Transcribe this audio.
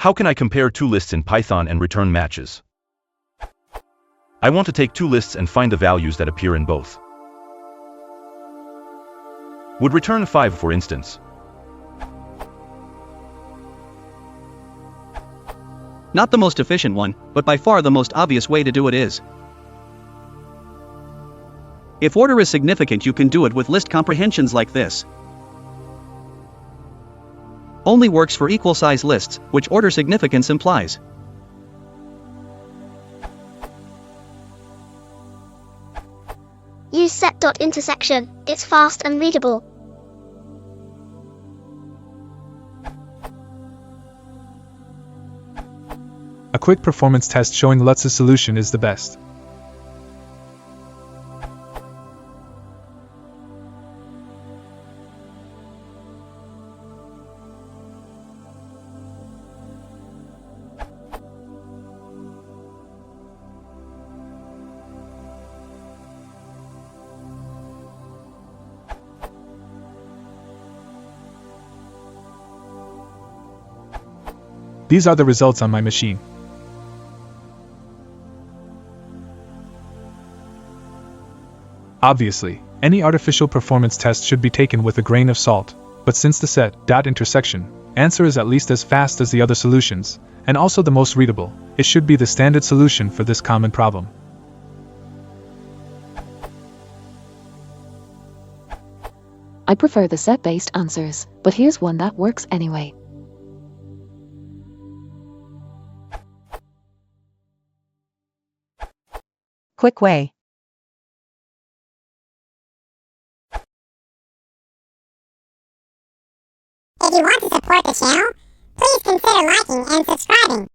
How can I compare two lists in Python and return matches? I want to take two lists and find the values that appear in both. Would return 5, for instance. Not the most efficient one, but by far the most obvious way to do it is. If order is significant, you can do it with list comprehensions like this. Only works for equal size lists, which order significance implies. Use set.intersection, it's fast and readable. A quick performance test showing Lutz's solution is the best. These are the results on my machine. Obviously, any artificial performance test should be taken with a grain of salt, but since the set.intersection answer is at least as fast as the other solutions, and also the most readable, it should be the standard solution for this common problem. I prefer the set-based answers, but here's one that works anyway. Quick way. If you want to support the channel, please consider liking and subscribing.